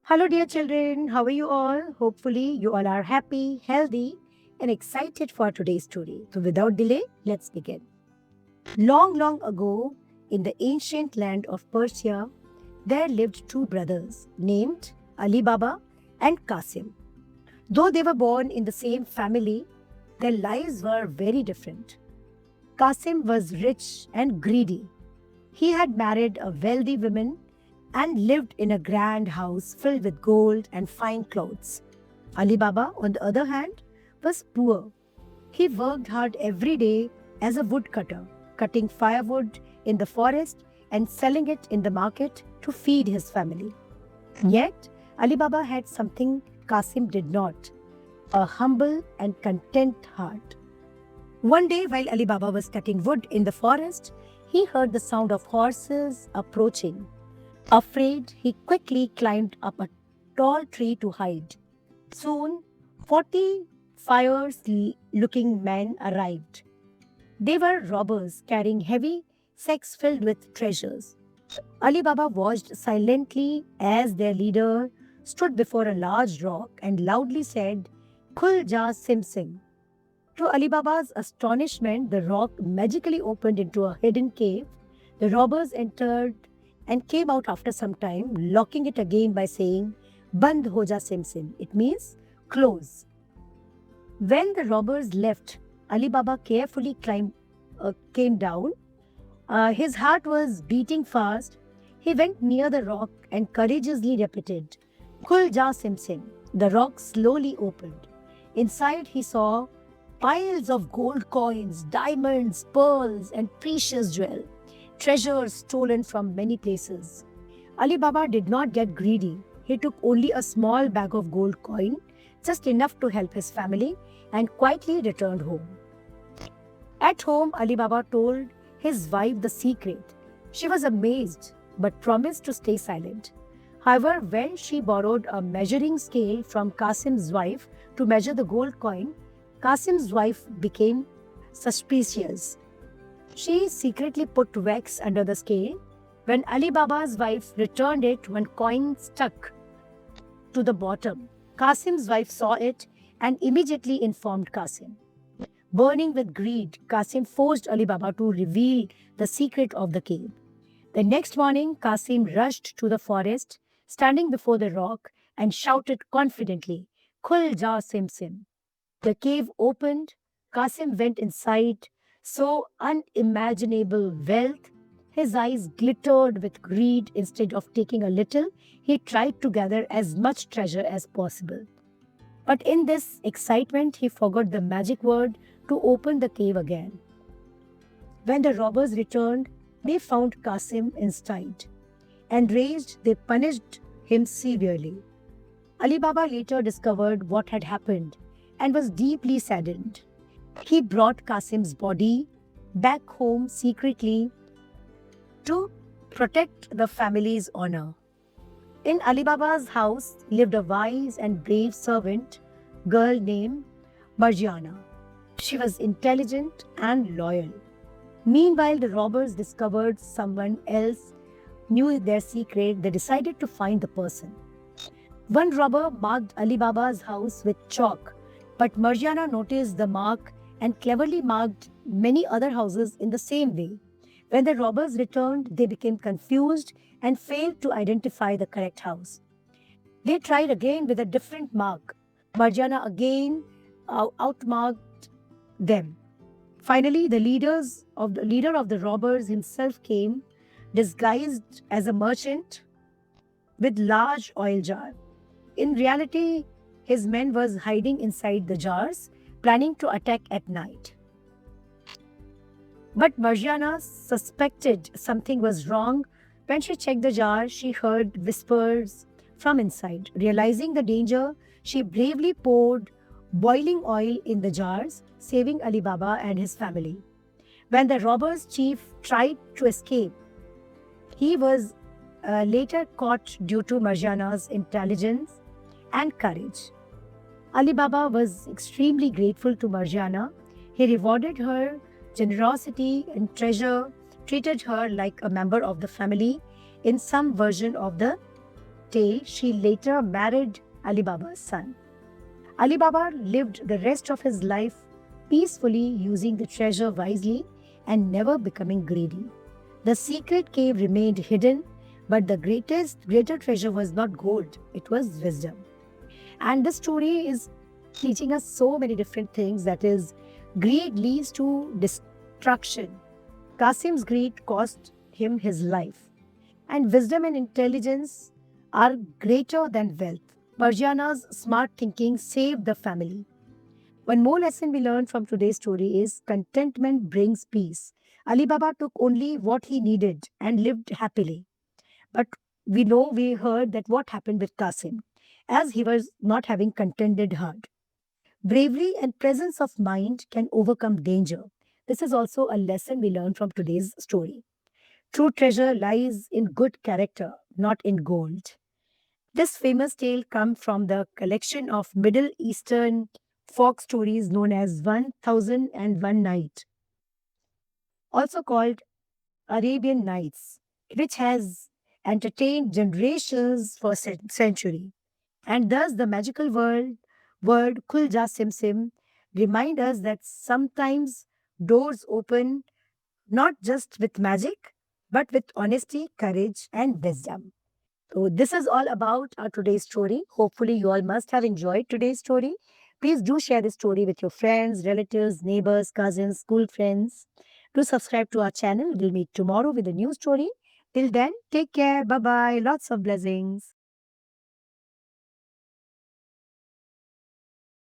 Hello, dear children. How are you all? Hopefully, you all are happy, healthy, and excited for today's story. So, without delay, let's begin. Long, long ago, in the ancient land of Persia, there lived two brothers named Ali Baba and Qasim. Though they were born in the same family, their lives were very different. Qasim was rich and greedy. He had married a wealthy woman and lived in a grand house filled with gold and fine clothes. Ali Baba, on the other hand, was poor. He worked hard every day as a woodcutter, cutting firewood in the forest and selling it in the market to feed his family. Yet, Ali Baba had something Qasim did not, a humble and content heart. One day, while Ali Baba was cutting wood in the forest, he heard the sound of horses approaching. Afraid, he quickly climbed up a tall tree to hide. Soon, 40 fierce looking men arrived. They were robbers carrying heavy sacks filled with treasures. Ali Baba watched silently as their leader stood before a large rock and loudly said, Khul ja Sim Sim. To Ali Baba's astonishment, the rock magically opened into a hidden cave. The robbers entered and came out after some time, locking it again by saying, Band ho ja sim sim. It means close. When the robbers left, Ali Baba carefully came down. His heart was beating fast. He went near the rock and courageously repeated, Khul ja sim sim. The rock slowly opened. Inside, he saw piles of gold coins, diamonds, pearls, and precious jewels, treasures stolen from many places. Ali Baba did not get greedy. He took only a small bag of gold coin, just enough to help his family, and quietly returned home. At home, Ali Baba told his wife the secret. She was amazed but promised to stay silent. However, when she borrowed a measuring scale from Qasim's wife to measure the gold coin, Qasim's wife became suspicious. She secretly put wax under the scale. When Ali Baba's wife returned it, one coin stuck to the bottom. Qasim's wife saw it and immediately informed Qasim. Burning with greed, Qasim forced Ali Baba to reveal the secret of the cave. The next morning, Qasim rushed to the forest, standing before the rock, and shouted confidently, Khul ja sim sim. The cave opened. Qasim went inside, saw unimaginable wealth. His eyes glittered with greed. Instead of taking a little, he tried to gather as much treasure as possible. But in this excitement, he forgot the magic word to open the cave again. When the robbers returned, they found Qasim inside. Enraged, they punished him severely. Ali Baba later discovered what had happened and was deeply saddened. He brought Qasim's body back home secretly to protect the family's honor. In Ali Baba's house lived a wise and brave servant girl named Marjana. She was intelligent and loyal. Meanwhile, the robbers discovered someone else knew their secret. They decided to find the person. One robber marked Ali Baba's house with chalk, but Marjana noticed the mark and cleverly marked many other houses in the same way. When the robbers returned, they became confused and failed to identify the correct house. They tried again with a different mark. Marjana again outmarked them. Finally, the leader of the robbers himself came, disguised as a merchant with large oil jar. In reality, his men was hiding inside the jars, planning to attack at night. But Marjana suspected something was wrong. When she checked the jar, she heard whispers from inside. Realizing the danger, she bravely poured boiling oil in the jars, saving Ali Baba and his family. When the robbers' chief tried to escape, he was later caught due to Marjana's intelligence and courage. Ali Baba was extremely grateful to Marjana. He rewarded her generosity and treasure, treated her like a member of the family in some version of the tale, she later married Ali Baba's son. Ali Baba lived the rest of his life peacefully, using the treasure wisely and never becoming greedy. The secret cave remained hidden, but the greater treasure was not gold, it was wisdom. And this story is teaching us so many different things, that is, greed leads to destruction. Qasim's greed cost him his life, and wisdom and intelligence are greater than wealth. Parjana's smart thinking saved the family. One more lesson we learned from today's story is contentment brings peace. Ali Baba took only what he needed and lived happily. But we heard that what happened with Qasim, as he was not having contented heart. Bravery and presence of mind can overcome danger. This is also a lesson we learn from today's story. True treasure lies in good character, not in gold. This famous tale comes from the collection of Middle Eastern folk stories known as 1001 Night, also called Arabian Nights, which has entertained generations for century. And thus the magical word Kulja Sim Sim remind us that sometimes doors open not just with magic, but with honesty, courage, and wisdom. So, this is all about our today's story. Hopefully, you all must have enjoyed today's story. Please do share this story with your friends, relatives, neighbors, cousins, school friends. Do subscribe to our channel. We'll meet tomorrow with a new story. Till then, take care. Bye bye. Lots of blessings.